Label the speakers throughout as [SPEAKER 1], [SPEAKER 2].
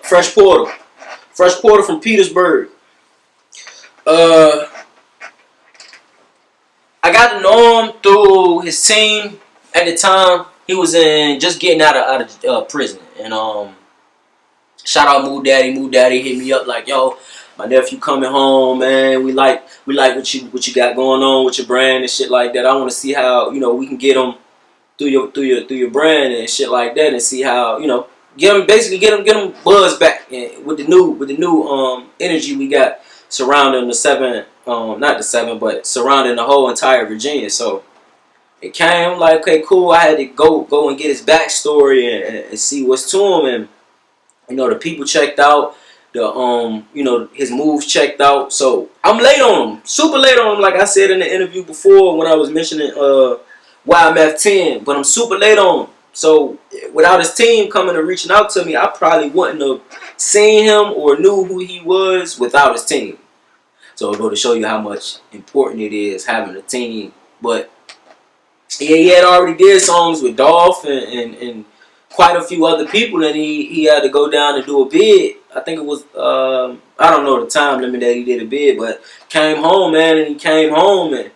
[SPEAKER 1] Fresh Porter. Fresh Porter from Petersburg. I got to know him through his team at the time. He was just getting out of prison, and shout out Moo Daddy. Moo Daddy hit me up like, yo, my nephew coming home, man. We like what you got going on with your brand and shit like that. I want to see how we can get him through your brand and shit like that, and see how get him buzz back with the new energy we got surrounding the seven, not the seven, but surrounding the whole entire Virginia. So it came like, okay, cool. I had to go and get his backstory and see what's to him, and the people checked out, his moves checked out. So I'm late on him, super late on him, like I said in the interview before when I was mentioning YMF 10, but I'm super late on him. So without his team coming and reaching out to me, I probably wouldn't have seen him or knew who he was without his team. So it go to show you how much important it is having a team. But yeah, he had already did songs with Dolph and quite a few other people, and he had to go down and do a bid. I think it was I don't know the time limit that he did a bid, but came home, man, and he came home and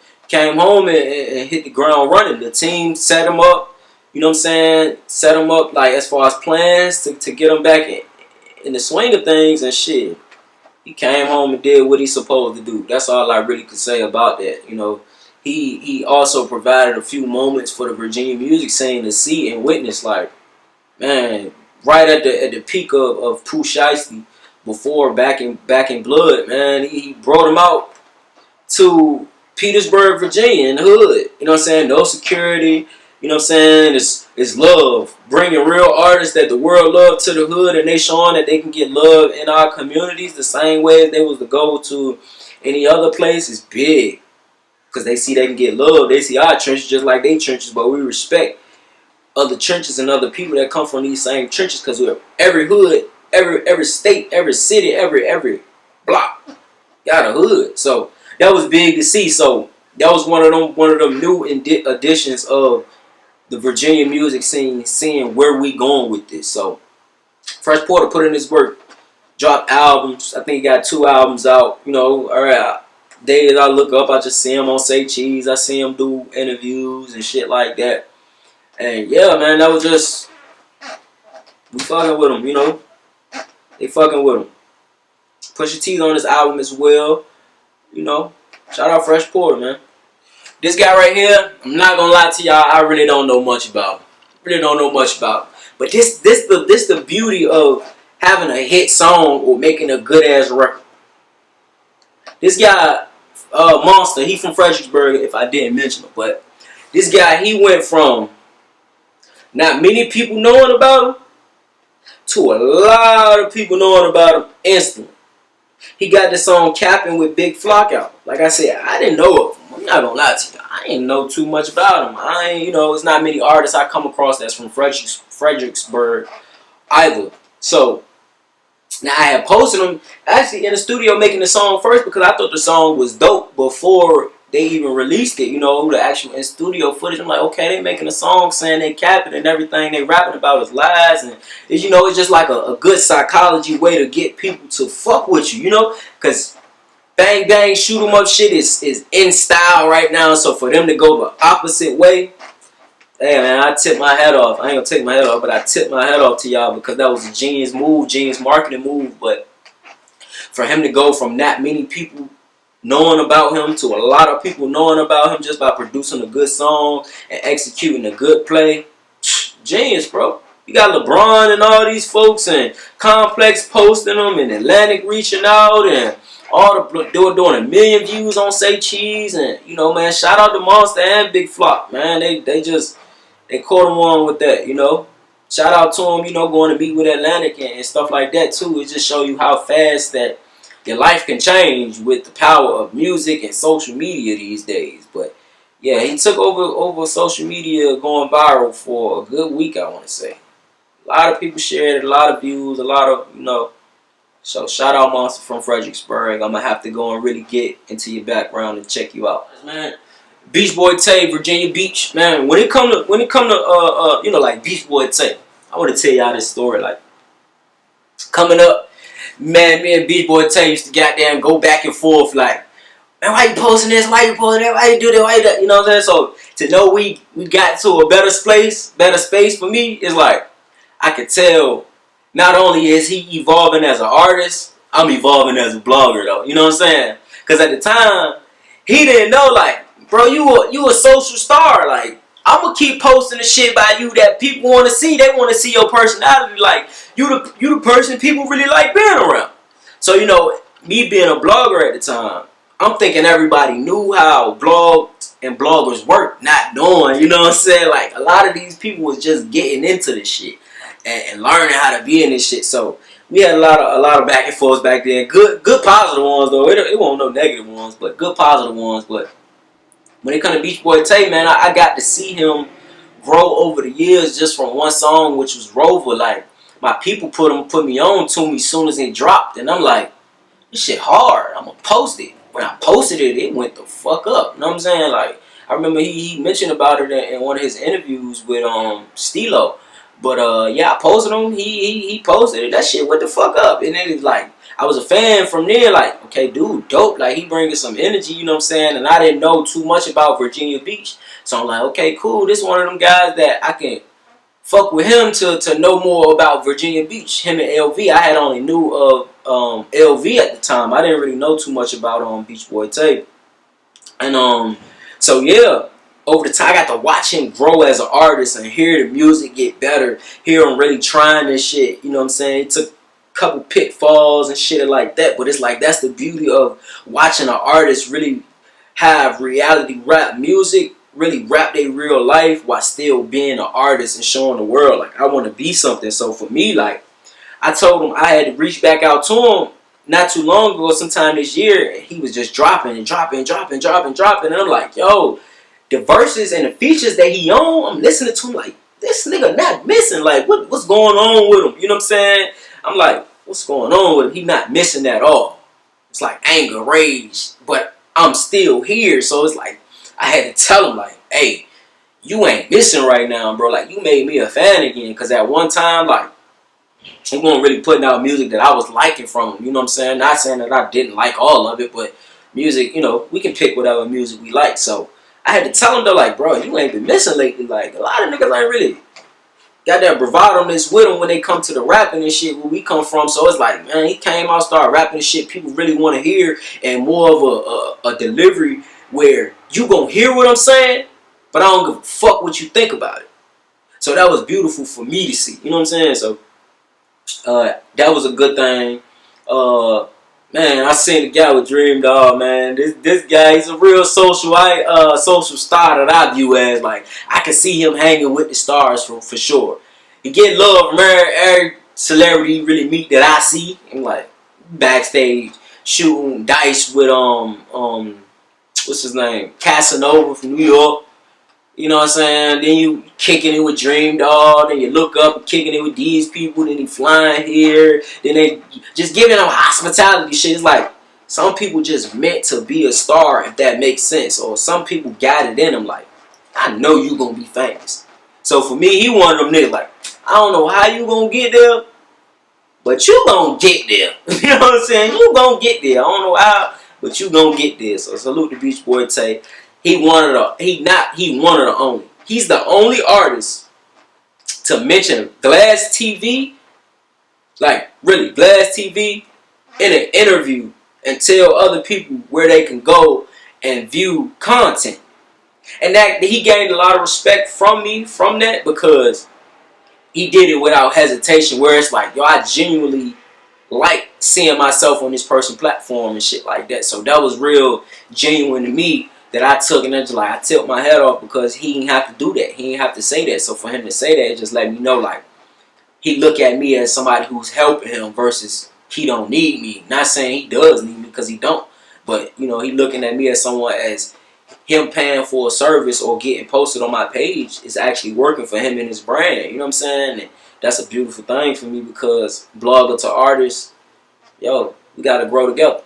[SPEAKER 1] hit the ground running. The team set him up. You know what I'm saying? Set him up like as far as plans to get him back in the swing of things and shit. He came home and did what he's supposed to do. That's all I really could say about that. He also provided a few moments for the Virginia music scene to see and witness. Like, man, right at the peak of Pooh Shiesty, before back in blood, man, he brought him out to Petersburg, Virginia, in the hood. You know what I'm saying? No security. You know what I'm saying? It's love. Bringing real artists that the world love to the hood, and they showing that they can get love in our communities the same way as they was to go to any other place is big. Because they see they can get love. They see our trenches just like they trenches, but we respect other trenches and other people that come from these same trenches, because we're every hood, every state, every city, every block got a hood. So that was big to see. So that was one of them new additions of the Virginia music scene, seeing where we going with this. So Fresh Porter put in his work, dropped albums. I think he got 2 albums out. All right. Days I look up, I just see him on Say Cheese. I see him do interviews and shit like that. And yeah, man, that was just, we fucking with him, They fucking with him. Pusha T's on this album as well. Shout out Fresh Porter, man. This guy right here, I'm not gonna lie to y'all, I really don't know much about him. But this the beauty of having a hit song or making a good ass record. This guy, Monster, he from Fredericksburg, if I didn't mention him, but this guy, he went from not many people knowing about him to a lot of people knowing about him instantly. He got the song Capping with Big Flock out. Like I said, I didn't know of him. I'm not gonna lie to you. I didn't know too much about him. It's not many artists I come across that's from Fredericksburg either. So now I had posted him actually in the studio making the song first, because I thought the song was dope before they even released it. The actual in studio footage. I'm like, okay, they making a song saying they capping and everything they rapping about is lies, and it's just like a good psychology way to get people to fuck with you. Because bang bang shoot 'em up shit is in style right now. So for them to go the opposite way, hey man, I tip my head off. I ain't gonna take my head off, but I tip my head off to y'all, because that was a genius move, genius marketing move. But for him to go from not many people knowing about him to a lot of people knowing about him just by producing a good song and executing a good play, genius, bro. You got LeBron and all these folks and Complex posting them and Atlantic reaching out and all the doing 1 million views on Say Cheese, and man, shout out to Monster and Big Flock, man. They caught him on with that, Shout out to him, going to meet with Atlantic and stuff like that too. It just show you how fast that your life can change with the power of music and social media these days. But yeah, he took over social media, going viral for a good week, I want to say. A lot of people shared it, a lot of views, a lot of, So shout out Monster from Fredericksburg. I'm going to have to go and really get into your background and check you out. Man, Beach Boy Tay, Virginia Beach. Man, when it come to like Beach Boy Tay, I want to tell y'all this story. Like, Coming up, man, me and Beach Boy Tay used to goddamn go back and forth like, man, why you posting this? Why you posting that? Why you do that? Why you that? You know what I'm saying? So to know we got to a better space for me is like, I could tell not only is he evolving as an artist, I'm evolving as a blogger though. You know what I'm saying? Because at the time, he didn't know, like, bro, you a social star. Like, I'm gonna keep posting the shit by you that people want to see. They want to see your personality. Like, you the person people really like being around. So, you know, me being a blogger at the time, I'm thinking everybody knew how blogs and bloggers work, not knowing, you know what I'm saying? Like, a lot of these people was just getting into this shit and learning how to be in this shit. So we had a lot of back and forths back then. Good positive ones though. It won't no negative ones, but good positive ones. But when it comes to Beach Boy Tay, man, I got to see him grow over the years just from one song, which was Rover. Like, my people put me on to me as soon as it dropped, and I'm like, this shit hard. I'm gonna post it. When I posted it, it went the fuck up. You know what I'm saying? Like, I remember he mentioned about it in one of his interviews with Stilo. But yeah, I posted him. He posted it. That shit went the fuck up. And then it was like, I was a fan from there. Like, okay, dude, dope. Like, he bringing some energy. You know what I'm saying? And I didn't know too much about Virginia Beach, so I'm like, okay, cool. This is one of them guys that I can fuck with him to know more about Virginia Beach. Him and LV. I had only knew of LV at the time. I didn't really know too much about Beach Boy Tay. And so yeah, over the time I got to watch him grow as an artist and hear the music get better, hear him really trying this shit. You know what I'm saying? It took a couple pitfalls and shit like that, but it's like that's the beauty of watching an artist really have reality rap music, really rap their real life while still being an artist and showing the world like I want to be something. So for me, like, I told him I had to reach back out to him not too long ago, sometime this year, and he was just dropping and dropping. And I'm like, yo, the verses and the features that he on, I'm listening to him like, this nigga not missing. Like, what's going on with him? You know what I'm saying? I'm like, what's going on with him? He not missing at all. It's like anger, rage, but I'm still here. So it's like, I had to tell him like, hey, you ain't missing right now, bro. Like, you made me a fan again. Because at one time, like, he wasn't really putting out music that I was liking from him. You know what I'm saying? Not saying that I didn't like all of it, but music, you know, we can pick whatever music we like. So I had to tell him though, like, bro, you ain't been missing lately. Like, a lot of niggas ain't really got that bravado-ness with them when they come to the rapping and shit where we come from. So it's like, man, he came out, started rapping and shit people really want to hear, and more of a delivery where you gonna hear what I'm saying, but I don't give a fuck what you think about it. So that was beautiful for me to see. You know what I'm saying? So that was a good thing. Man, I seen the guy with Dream Dog, man. This guy, he's a real social star that I view as, like, I can see him hanging with the stars for sure. He get love from every celebrity you really meet that I see. I'm like backstage shooting dice with what's his name? Casanova from New York. You know what I'm saying? Then you kicking it with Dream Dog. Then you look up and kicking it with these people. Then he flying here. Then they just giving them hospitality shit. It's like some people just meant to be a star, if that makes sense. Or some people got it in them. Like, I know you gonna be famous. So for me, he one of them niggas. Like, I don't know how you gonna get there, but you gonna get there. You know what I'm saying? You gonna get there. I don't know how, but you gonna get there. So salute to Beach Boy Tay. He one of the only. He's the only artist to mention GlasxTv, like really GlasxTV, in an interview and tell other people where they can go and view content. And that he gained a lot of respect from me from that, because he did it without hesitation, where it's like, yo, I genuinely like seeing myself on this person's platform and shit like that. So that was real genuine to me, that I took, and it's like I tilt my head off, because he didn't have to do that. He didn't have to say that. So for him to say that, it just let me know, like, he look at me as somebody who's helping him versus he don't need me. Not saying he does need me, because he don't. But, you know, he looking at me as someone, as him paying for a service or getting posted on my page is actually working for him and his brand. You know what I'm saying? And that's a beautiful thing for me, because blogger to artist, yo, we got to grow together.